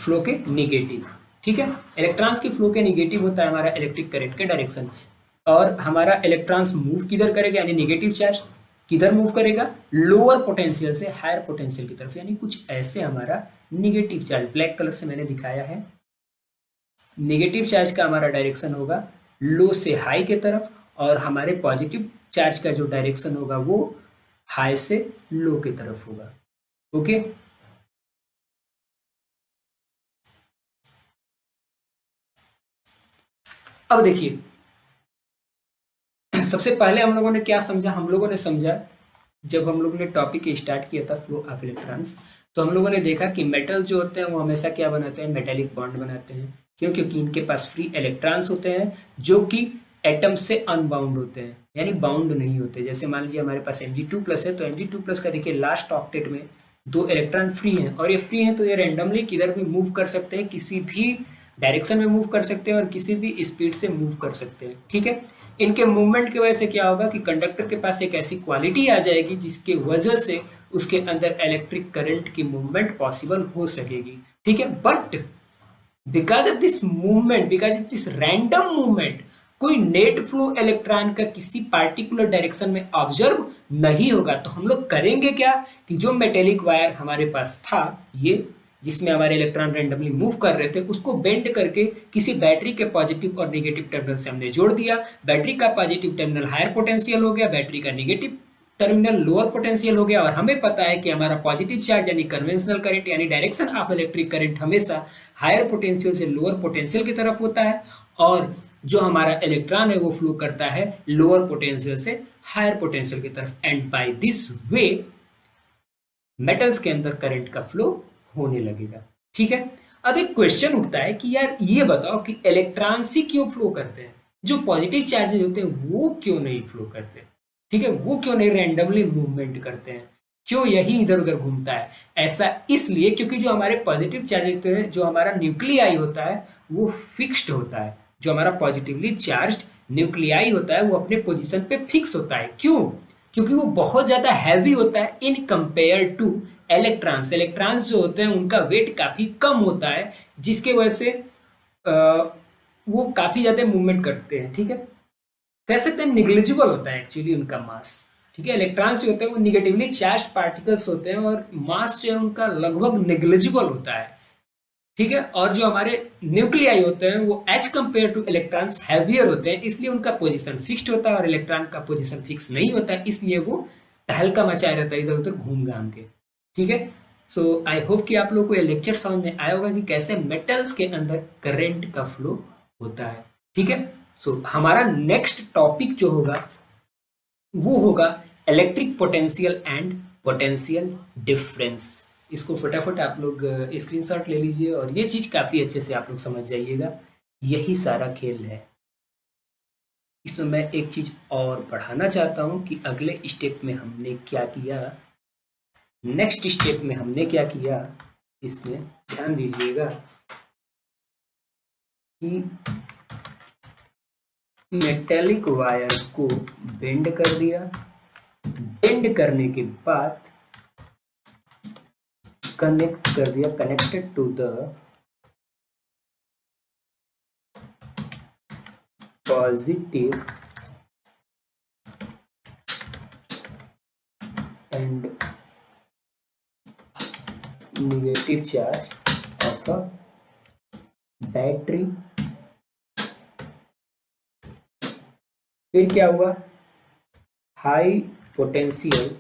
Flow के negative. ठीक है, इलेक्ट्रॉन्स के फ्लो के निगेटिव होता है हमारा इलेक्ट्रिक करंट के डायरेक्शन। और हमारा इलेक्ट्रॉन्स मूव किधर करेगा, यानी नेगेटिव चार्ज किधर मूव करेगा, लोअर पोटेंशियल से हायर पोटेंशियल की तरफ, यानी कुछ ऐसे हमारा नेगेटिव चार्ज ब्लैक कलर से मैंने दिखाया है। नेगेटिव चार्ज का हमारा डायरेक्शन होगा लो से हाई की तरफ, और हमारे पॉजिटिव चार्ज का जो डायरेक्शन होगा वो हाई से लो की तरफ होगा। ओके, अब देखिए सबसे पहले हम लोगों ने क्या समझा, हम लोगों ने समझा जब हम लोगों ने टॉपिक स्टार्ट किया था फ्लो ऑफ इलेक्ट्रॉन्स, तो हम लोगों ने देखा कि मेटल जो होते हैं वो हमेशा क्या बनाते हैं, मेटेलिक बॉन्ड बनाते हैं। क्यों? क्योंकि इनके पास फ्री इलेक्ट्रॉन्स होते हैं जो कि एटम से अनबाउंड होते हैं, यानी बाउंड नहीं होते। जैसे मान लीजिए हमारे पास Mg2+ है, तो Mg2+ का देखिए लास्ट ऑक्टेट में 2 इलेक्ट्रॉन फ्री हैं, और ये फ्री हैं तो ये रेंडमली किधर भी मूव कर सकते हैं, किसी भी डायरेक्शन में मूव कर सकते हैं और किसी भी स्पीड से मूव कर सकते हैं। ठीक है, इनके मूवमेंट की वजह से क्या होगा कि कंडक्टर के पास एक ऐसी क्वालिटी आ जाएगी जिसके वजह से उसके अंदर इलेक्ट्रिक करंट की मूवमेंट पॉसिबल हो सकेगी। ठीक है, but because of this movement, because of this random movement, कोई नेट फ्लो इलेक्ट्रॉन का किसी पार्टिकुलर डायरेक्शन में ऑब्जर्व नहीं होगा। तो हम लोग करेंगे क्या कि जो मेटेलिक वायर हमारे पास था, ये जिसमें हमारे इलेक्ट्रॉन रैंडमली मूव कर रहे थे, उसको बेंड करके किसी बैटरी के पॉजिटिव और नेगेटिव टर्मिनल से हमने जोड़ दिया। बैटरी का पॉजिटिव टर्मिनल हायर पोटेंशियल हो गया, बैटरी का नेगेटिव टर्मिनल लोअर पोटेंशियल हो गया, और हमें पता है कि हमारा पॉजिटिव चार्ज यानी कन्वेंशनल करंट यानी डायरेक्शन ऑफ इलेक्ट्रिक करंट हमेशा हायर पोटेंशियल से लोअर पोटेंशियल की तरफ होता है, और जो हमारा इलेक्ट्रॉन है वो फ्लो करता है लोअर पोटेंशियल से हायर पोटेंशियल की तरफ। And by this way metals के अंदर करंट का फ्लो होने लगेगा। ठीक है, अब एक क्वेश्चन उठता है कि यार ये बताओ कि इलेक्ट्रॉन्स ही क्यों फ्लो करते हैं, जो पॉजिटिव चार्जेस होते हैं वो क्यों नहीं फ्लो करते। ठीक है, वो क्यों नहीं रैंडमली मूवमेंट करते हैं, क्यों यही इधर उधर घूमता है। ऐसा इसलिए क्योंकि जो हमारे पॉजिटिव चार्ज होते हैं, जो हमारा न्यूक्लियाई होता है वो फिक्स्ड होता है। जो हमारा पॉजिटिवली चार्ज न्यूक्लियाई होता है वो अपने पोजीशन पे फिक्स होता है। क्यों? क्योंकि वो बहुत ज्यादा हैवी होता है in compare to electrons. Electrons जो होते हैं उनका वेट काफी कम होता है, जिसके वजह से वो काफी ज्यादा मूवमेंट करते हैं। ठीक है, कह सकते हैं निग्लिजिबल होता है एक्चुअली उनका मास। ठीक है, इलेक्ट्रॉन्स जो होते हैं वो निगेटिवली चार्ज पार्टिकल्स होते हैं और मास जो है उनका लगभग निग्लिजिबल होता है। ठीक है, और जो हमारे न्यूक्लियाई होते हैं वो as compare to electrons heavier होते हैं, इसलिए उनका पोजीशन फिक्स्ड होता है, और इलेक्ट्रॉन का पोजीशन फिक्स नहीं होता है, इसलिए वो तहलका मचाया रहता है इधर उधर घूम घाम के। ठीक है, सो आई होप कि आप लोग को ये लेक्चर समझ में आया होगा कि कैसे मेटल्स के अंदर करंट का फ्लो होता है। ठीक है, सो हमारा नेक्स्ट टॉपिक जो होगा वो होगा electric potential and potential difference. इसको फटाफट आप लोग स्क्रीनशॉट ले लीजिए, और ये चीज काफी अच्छे से आप लोग समझ जाइएगा। यही सारा खेल है। इसमें मैं एक चीज और बढ़ाना चाहता हूं कि अगले स्टेप में हमने क्या किया, नेक्स्ट स्टेप में हमने क्या किया, इसमें ध्यान दीजिएगा कि मेटेलिक वायर को बेंड कर दिया। बेंड करने के बाद कनेक्ट कर दिया, connected to the positive and negative charge of a battery. फिर क्या हुआ, high potential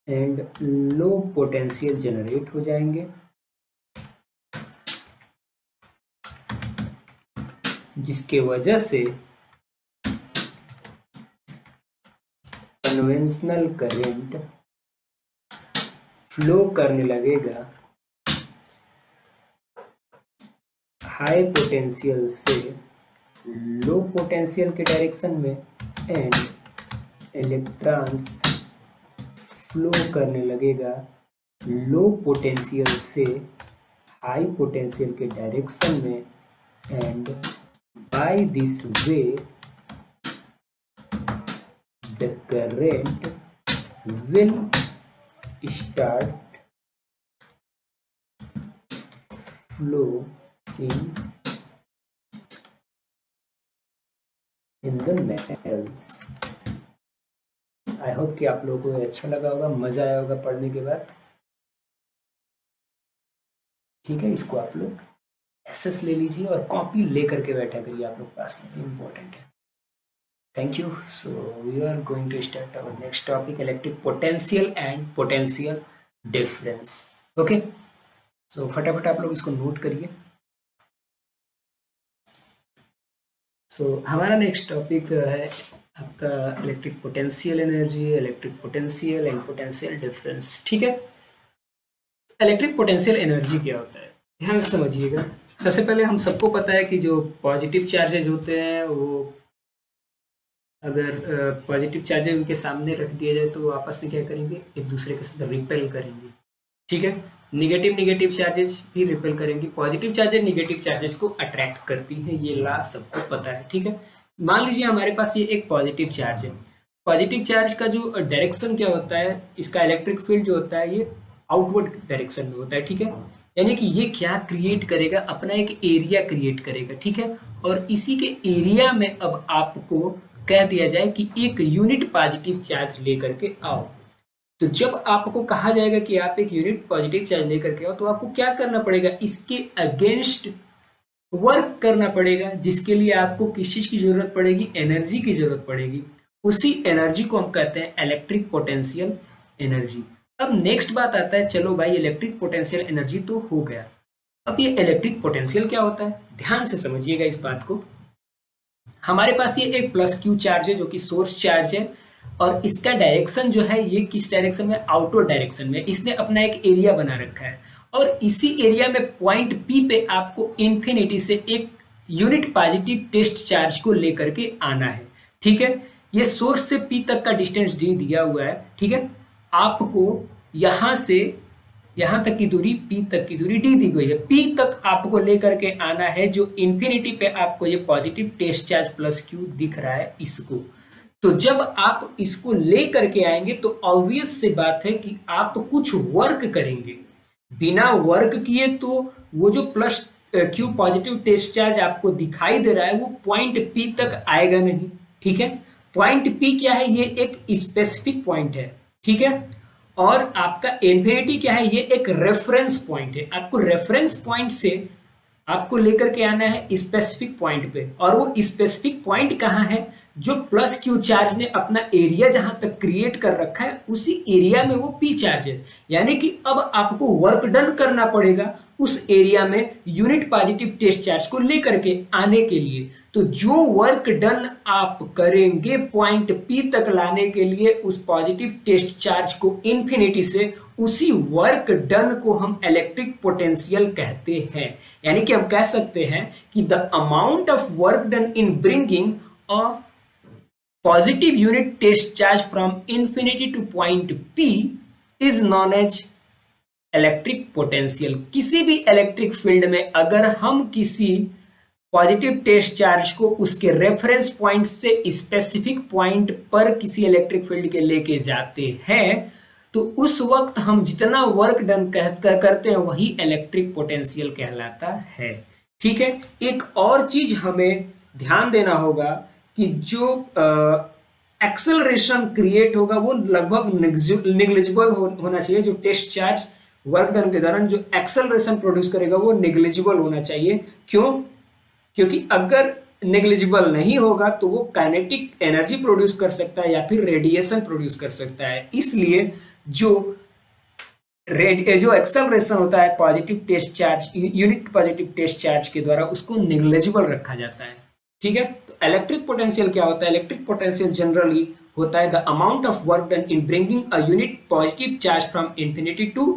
and low potential generate हो जाएंगे, जिसके वजह से कन्वेंशनल करंट फ्लो करने लगेगा हाई पोटेंशियल से लो पोटेंशियल के डायरेक्शन में, एंड इलेक्ट्रॉन्स फ्लो करने लगेगा लो पोटेंशियल से हाई पोटेंशियल के डायरेक्शन में, and by this way the current will start flow in the metals. I hope कि आप लोगों को ये अच्छा लगा होगा, मजा आया होगा पढ़ने के बाद। ठीक है, इसको आप लोग एसएस ले लीजिए और कॉपी ले करके बैठा करिए आप लोग पास में, इम्पोर्टेंट है। Thank you. So we are going to start our next topic, electric potential and potential difference. Okay, so फटाफट आप लोग इसको नोट करिए। हमारा नेक्स्ट टॉपिक है आपका electric potential energy, electric potential and potential difference. ठीक है, इलेक्ट्रिक पोटेंशियल एनर्जी क्या होता है, ध्यान से समझिएगा। सबसे पहले हम सबको पता है कि जो पॉजिटिव चार्जेज होते हैं वो अगर पॉजिटिव चार्जेज उनके सामने रख दिया जाए तो वो आपस में क्या करेंगे, एक दूसरे के साथ रिपेल करेंगे। ठीक है, निगेटिव निगेटिव चार्जेस भी रिपेल करेंगी, पॉजिटिव चार्जेस निगेटिव चार्जेस को अट्रैक्ट करती है, ये ला सबको पता है। ठीक है, मान लीजिए हमारे पास ये एक पॉजिटिव चार्ज है। पॉजिटिव चार्ज का जो डायरेक्शन क्या होता है, इसका इलेक्ट्रिक फील्ड जो होता है ये आउटवर्ड डायरेक्शन में होता है। ठीक है, यानी कि ये क्या क्रिएट करेगा, अपना एक एरिया क्रिएट करेगा। ठीक है, और इसी के एरिया में अब आपको कह दिया जाए कि एक यूनिट पॉजिटिव चार्ज लेकर के आओ। तो जब आपको कहा जाएगा कि आप एक यूनिट पॉजिटिव चार्ज लेकर के आओ, तो आपको क्या करना पड़ेगा, इसके अगेंस्ट वर्क करना पड़ेगा, जिसके लिए आपको किस चीज की जरूरत पड़ेगी, एनर्जी की जरूरत पड़ेगी। उसी एनर्जी को हम कहते हैं इलेक्ट्रिक पोटेंशियल एनर्जी। अब नेक्स्ट बात आता है, चलो भाई इलेक्ट्रिक पोटेंशियल एनर्जी तो हो गया, अब ये इलेक्ट्रिक पोटेंशियल क्या होता है, ध्यान से समझिएगा इस बात को। हमारे पास ये एक प्लस क्यू चार्ज है जो कि सोर्स चार्ज है, और इसका डायरेक्शन जो है ये किस डायरेक्शन में, आउटवर्ड डायरेक्शन में। इसने अपना एक एरिया बना रखा है, और इसी एरिया में पॉइंट पी पे आपको इन्फिनिटी से एक यूनिट पॉजिटिव टेस्ट चार्ज को लेकर के आना है। ठीक है, ये सोर्स से पी तक का डिस्टेंस डी दिया हुआ है। ठीक है, आपको यहां से यहां तक की दूरी, पी तक की दूरी डी दी गई है, पी तक आपको लेकर के आना है, जो इन्फिनिटी पे आपको ये positive test charge plus Q दिख रहा है इसको। तो जब आप इसको ले करके आएंगे तो ऑब्वियस सी बात है कि आप कुछ वर्क करेंगे, बिना वर्क किए तो वो जो plus Q positive test charge आपको दिखाई दे रहा है वो पॉइंट पी तक आएगा नहीं। ठीक है, पॉइंट पी क्या है, ये एक स्पेसिफिक पॉइंट है। ठीक है, और आपका इन्फिनिटी क्या है, ये एक रेफरेंस पॉइंट है। आपको रेफरेंस पॉइंट से आपको लेकर के आना है स्पेसिफिक पॉइंट पे, और वो स्पेसिफिक पॉइंट कहाँ है, जो प्लस क्यू चार्ज ने अपना एरिया जहां तक क्रिएट कर रखा है उसी एरिया में वो पी चार्ज है। यानी कि अब आपको वर्क डन करना पड़ेगा उस एरिया में यूनिट पॉजिटिव टेस्ट चार्ज को लेकर के आने के लिए। तो जो वर्क डन आप करेंगे पॉइंट पी तक लाने के लिए उस पॉजिटिव टेस्ट चार्ज को इन्फिनिटी से, उसी वर्क डन को हम इलेक्ट्रिक पोटेंशियल कहते हैं। यानी कि हम कह सकते हैं कि the amount of work done in bringing a positive unit test charge from infinity to point P is known as electric potential. किसी भी इलेक्ट्रिक फील्ड में अगर हम किसी पॉजिटिव टेस्ट चार्ज को उसके रेफरेंस पॉइंट से स्पेसिफिक पॉइंट पर किसी इलेक्ट्रिक फील्ड के लेके जाते हैं तो उस वक्त हम जितना वर्क डन करते हैं वही इलेक्ट्रिक पोटेंशियल कहलाता है। ठीक है, एक और चीज हमें ध्यान देना होगा कि जो एक्सेलरेशन क्रिएट होगा वो लगभग निग्लिजिबल होना चाहिए। जो टेस्ट चार्ज वर्क डन के दौरान जो एक्सेलरेशन प्रोड्यूस करेगा वो निग्लिजिबल होना चाहिए। क्यों? क्योंकि अगर नेग्लिजिबल नहीं होगा तो वो काइनेटिक एनर्जी प्रोड्यूस कर सकता है या फिर रेडिएशन प्रोड्यूस कर सकता है। इसलिए जो एक्सेलरेशन होता है positive test charge, unit positive test charge के द्वारा, उसको नेग्लिजिबल रखा जाता है। ठीक है, तो इलेक्ट्रिक पोटेंशियल क्या होता है? इलेक्ट्रिक पोटेंशियल जनरली होता है the amount of work done in bringing a unit positive charge from infinity to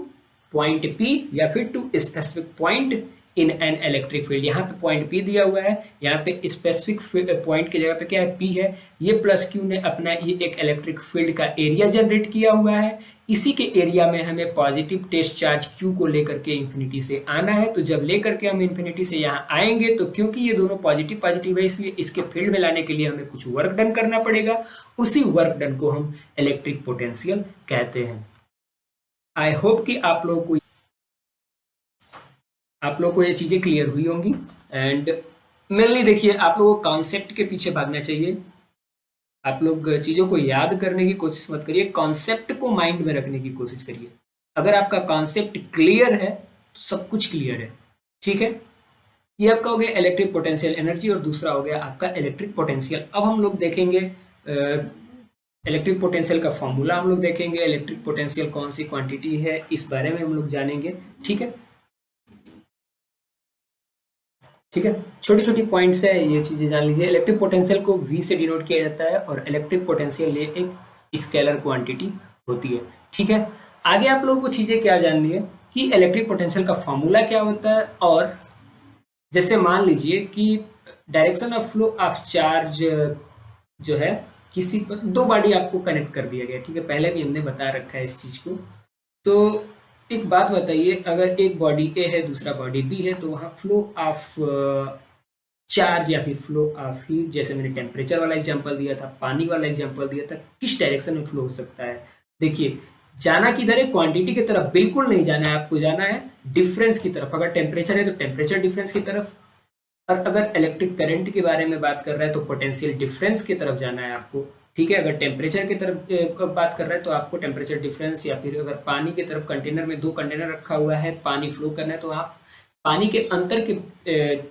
point P या फिर to specific point in an electric field. यहाँ पे पॉइंट पी दिया हुआ है, यहाँ पे स्पेसिफिक पॉइंट की जगह पे क्या है, पी है। ये प्लस क्यू ने अपना ये एक इलेक्ट्रिक फील्ड का एरिया जनरेट किया हुआ है। इसी के एरिया में हमें पॉजिटिव टेस्ट चार्ज क्यू को लेकर के इन्फिनिटी से आना है। तो जब लेकर के हम इन्फिनिटी से यहाँ आएंगे तो क्योंकि ये दोनों पॉजिटिव पॉजिटिव है इसलिए इसके फील्ड में लाने के लिए हमें कुछ वर्क डन करना पड़ेगा। उसी वर्क डन को हम इलेक्ट्रिक पोटेंशियल कहते हैं। आई होप कि आप लोगों को आप लोग को ये चीजें क्लियर हुई होंगी। एंड मेनली देखिए, आप लोगों को कॉन्सेप्ट के पीछे भागना चाहिए। आप लोग चीजों को याद करने की कोशिश मत करिए, कॉन्सेप्ट को माइंड में रखने की कोशिश करिए। अगर आपका कॉन्सेप्ट क्लियर है तो सब कुछ क्लियर है। ठीक है, ये आपका हो गया इलेक्ट्रिक पोटेंशियल एनर्जी और दूसरा हो गया आपका इलेक्ट्रिक पोटेंशियल। अब हम लोग देखेंगे इलेक्ट्रिक पोटेंशियल का फॉर्मूला, हम लोग देखेंगे इलेक्ट्रिक पोटेंशियल कौन सी क्वांटिटी है, इस बारे में हम लोग जानेंगे। ठीक है, ठीक है, छोटी छोटी पॉइंट्स है, ये चीजें जान लीजिए। इलेक्ट्रिक पोटेंशियल को V से डिनोट किया जाता है और इलेक्ट्रिक पोटेंशियल ये एक स्केलर क्वांटिटी होती है। ठीक है, आगे आप लोगों को चीजें क्या जाननी है कि इलेक्ट्रिक पोटेंशियल का फॉर्मूला क्या होता है, और जैसे मान लीजिए कि direction of flow of charge जो है, किसी पर दो बॉडी आपको कनेक्ट कर दिया गया। ठीक है, पहले भी हमने बता रखा है इस चीज को। तो एक बात बताइए, अगर एक बॉडी ए है दूसरा बॉडी बी है, तो वहाँ फ्लो ऑफ चार्ज या फिर फ्लो ऑफ हीट, जैसे मैंने टेम्परेचर वाला एग्जांपल दिया था, पानी वाला एग्जांपल दिया था, किस डायरेक्शन में फ्लो हो सकता है। देखिए, जाना किधर है, क्वांटिटी की तरफ बिल्कुल नहीं जाना है, आपको जाना है डिफरेंस की तरफ। अगर टेम्परेचर है तो टेम्परेचर डिफरेंस की तरफ, और अगर इलेक्ट्रिक करंट के बारे में बात कर रहा है तो पोटेंशियल डिफरेंस की तरफ जाना है आपको। ठीक है, अगर टेम्परेचर की तरफ बात कर रहा है तो आपको टेम्परेचर डिफरेंस, या फिर अगर पानी की तरफ, कंटेनर में दो कंटेनर रखा हुआ है, पानी फ्लो करना है, तो आप पानी के अंतर के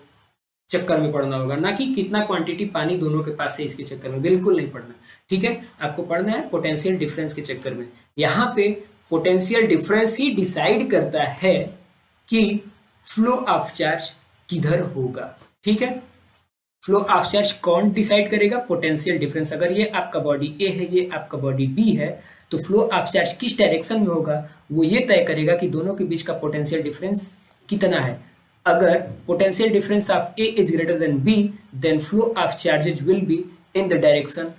चक्कर में पढ़ना होगा, ना कि कितना क्वांटिटी पानी दोनों के पास है इसके चक्कर में, बिल्कुल नहीं पढ़ना। ठीक है, आपको पढ़ना है पोटेंशियल डिफरेंस के चक्कर में। यहाँ पे पोटेंशियल डिफरेंस ही डिसाइड करता है कि फ्लो ऑफ चार्ज किधर होगा। ठीक है, फ्लो ऑफ चार्ज कौन डिसाइड करेगा, पोटेंशियल डिफरेंस। अगर ये आपका बॉडी ए है, ये आपका बॉडी बी है, तो फ्लो ऑफ चार्ज किस डायरेक्शन में होगा वो ये तय करेगा कि दोनों के बीच का पोटेंशियल डिफरेंस कितना है। अगर potential difference of A is greater than B, then flow of charges will be in the direction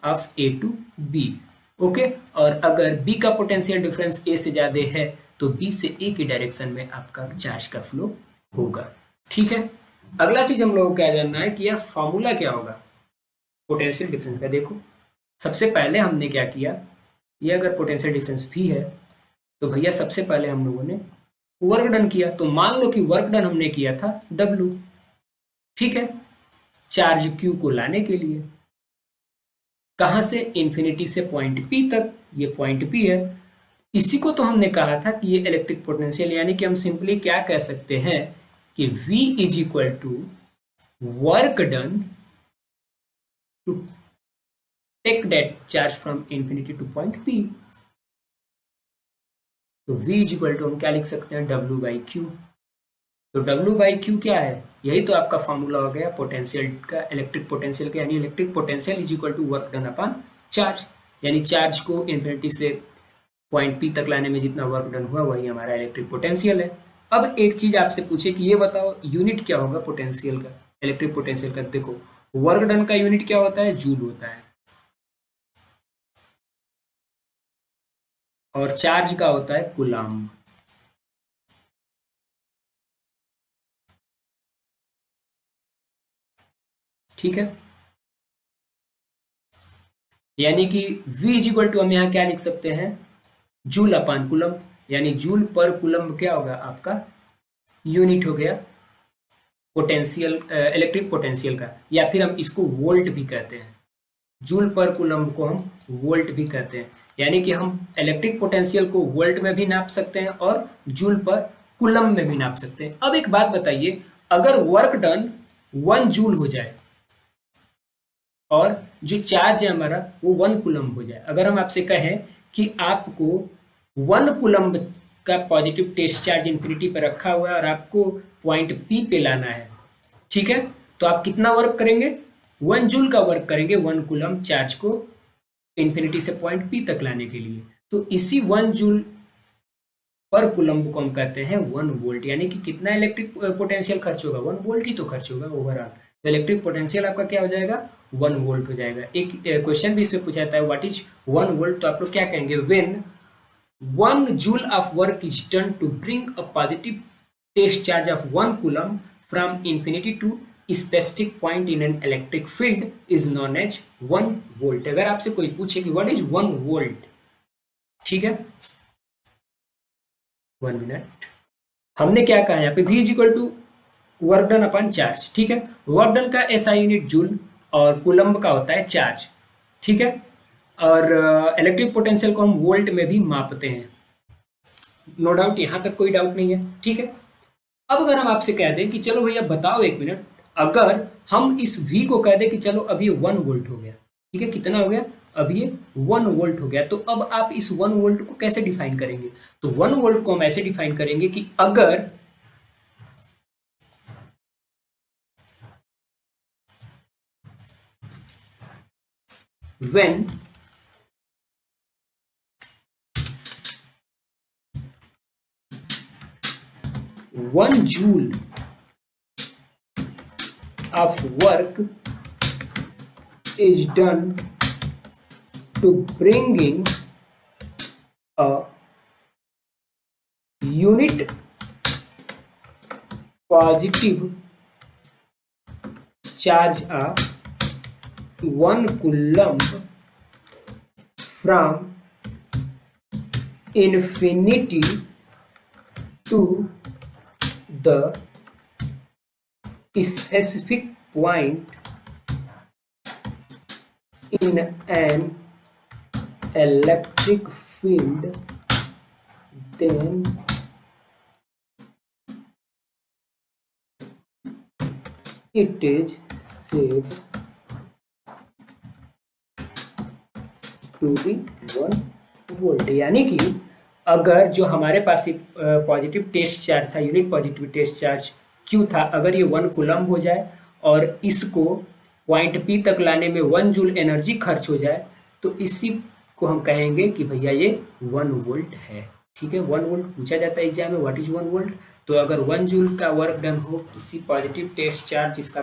of A to B. Okay, और अगर बी का पोटेंशियल डिफरेंस ए से ज्यादा है तो बी से ए की डायरेक्शन में आपका चार्ज का फ्लो होगा। ठीक है, अगला चीज हम लोगों को क्या जानना है कि यार फॉर्मूला क्या होगा पोटेंशियल डिफरेंस का। देखो, सबसे पहले हमने क्या किया, ये अगर पोटेंशियल डिफरेंस भी है तो भैया सबसे पहले हम लोगों ने वर्क डन किया। तो मान लो कि वर्क डन हमने किया था W। ठीक है, चार्ज Q को लाने के लिए, कहां से, इंफिनिटी से पॉइंट P तक, ये पॉइंट P है। इसी को तो हमने कहा था कि ये इलेक्ट्रिक पोटेंशियल, यानी कि हम सिंपली क्या कह सकते हैं कि V is equal to work done to take that charge from infinity to point P। तो V इज इक्वल टू हम क्या लिख सकते हैं, W बाई क्यू। तो W बाई क्यू क्या है, यही तो आपका फॉर्मूला हो गया पोटेंशियल का, इलेक्ट्रिक पोटेंशियल का, यानी electric potential is equal to work done upon charge. यानी चार्ज को इंफिनिटी से पॉइंट P तक लाने में जितना वर्क डन हुआ वही हमारा इलेक्ट्रिक पोटेंशियल है। अब एक चीज आपसे पूछे कि ये बताओ यूनिट क्या होगा पोटेंशियल का, इलेक्ट्रिक पोटेंशियल का। देखो, वर्क डन का यूनिट क्या होता है, जूल होता है, और चार्ज का होता है कूलम्ब। ठीक है, यानी कि V इज इक्वल टू हम यहाँ क्या लिख सकते हैं, जूल अपान कूलम्ब, यानी जूल पर कूलम्ब क्या होगा आपका यूनिट हो गया पोटेंशियल, इलेक्ट्रिक पोटेंशियल का। या फिर हम इसको वोल्ट भी कहते हैं, जूल पर कूलम्ब को हम वोल्ट भी कहते हैं। यानी कि हम इलेक्ट्रिक पोटेंशियल को वोल्ट में भी नाप सकते हैं और जूल पर कूलम्ब में भी नाप सकते हैं। अब एक बात बताइए, अगर वर्क डन 1 जूल हो जाए और जो चार्ज है हमारा वो 1 कूलम्ब हो जाए, अगर हम आपसे कहें कि आपको 1 कूलम्ब का पॉजिटिव टेस्ट चार्ज इंफिनिटी पर रखा हुआ है और आपको पॉइंट P पे लाना है, ठीक है, तो आप कितना वर्क करेंगे, 1 जूल का वर्क करेंगे 1 कूलम्ब चार्ज को इंफिनिटी से पॉइंट P तक लाने के लिए। तो इसी 1 जूल पर कूलम्ब को हम कहते हैं 1 वोल्ट। यानी कि कितना इलेक्ट्रिक पोटेंशियल खर्च होगा, 1 वोल्ट ही तो खर्च होगा ओवरऑल। तो इलेक्ट्रिक पोटेंशियल आपका क्या हो जाएगा, 1 वोल्ट हो जाएगा। एक क्वेश्चन भी इसमें पूछा जाता है, व्हाट इज 1 वोल्ट, तो आप लोग क्या कहेंगे, when 1 joule of work is done to bring a positive test charge of 1 coulomb from infinity to specific point in an electric field is known as 1 volt. अगर आपसे कोई पूछे कि व्हाट इज 1 वोल्ट, ठीक है, 1 मिनट, हमने क्या कहा यहाँ पे v is equal to work done upon charge, ठीक है। वर्क डन का एसआई यूनिट जूल और कूलम्ब का होता है चार्ज, ठीक है। और इलेक्ट्रिक पोटेंशियल को हम वोल्ट में भी मापते हैं, नो डाउट, यहाँ तक कोई डाउट नहीं है, ठीक है। अब अगर हम आपसे कह दें कि चलो भैया बताओ एक मिनट, अगर हम इस V को कह दें कि चलो अब ये 1 वोल्ट हो गया, ठीक है, कितना हो गया, अब ये 1 वोल्ट हो गया, तो अब आप इस 1 वोल्ट को कैसे डिफाइन करेंगे? तो 1 वोल्ट को हम ऐसे डिफाइन करेंगे कि अगर when 1 joule of work is done to bringing a unit positive charge of 1 coulomb from infinity to the specific point in an electric field, then it is safe to be 1 volt. यानी कि अगर जो हमारे पास एक positive test charge था, unit positive test charge Q था, अगर ये 1 कूलम्ब हो जाए और इसको पॉइंट पी तक लाने में 1 जूल एनर्जी खर्च हो जाए, तो इसी को हम कहेंगे कि भैया ये 1 वोल्ट है, ठीक है। 1 वोल्ट पूछा जाता है एग्जाम में, व्हाट इज 1 वोल्ट। तो अगर 1 जूल का वर्क डन हो किसी पॉजिटिव टेस्ट चार्ज जिसका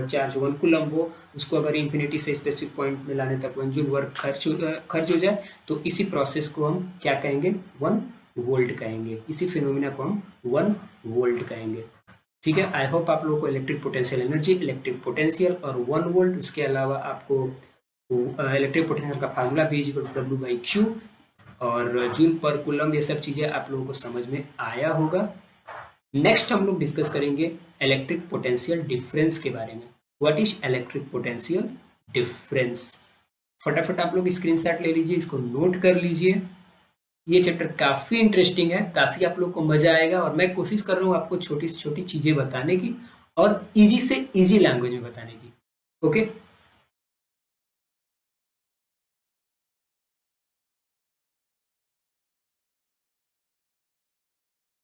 चार्ज 1 कूलम्ब हो, उसको अगर इन्फिनिटी से स्पेसिफिक पॉइंट में लाने तक 1 जूल वर्क खर्च हो जाए, तो इसी प्रोसेस को हम क्या कहेंगे, 1 वोल्ट कहेंगे। इसी फिनोमिना को हम 1 वोल्ट कहेंगे, ठीक है। आई होप आप लोगों को electric potential energy, electric potential और 1 वोल्ट, उसके अलावा आपको इलेक्ट्रिक पोटेंशियल का फार्मूला भी W/Q और जूल पर कूलम्ब, ये सब चीज़ें आप लोगों को समझ में आया होगा। नेक्स्ट हम लोग डिस्कस करेंगे इलेक्ट्रिक पोटेंशियल डिफरेंस के बारे में। What is electric potential difference? फटाफट आप लोग स्क्रीनशॉट ले लीजिए, इसको नोट कर लीजिए। ये चैप्टर काफ़ी इंटरेस्टिंग है, काफ़ी आप लोग को मजा आएगा और मैं कोशिश कर रहा हूँ आपको छोटी से छोटी चीज़ें बताने की और इजी से इजी लैंग्वेज में बताने की, ओके।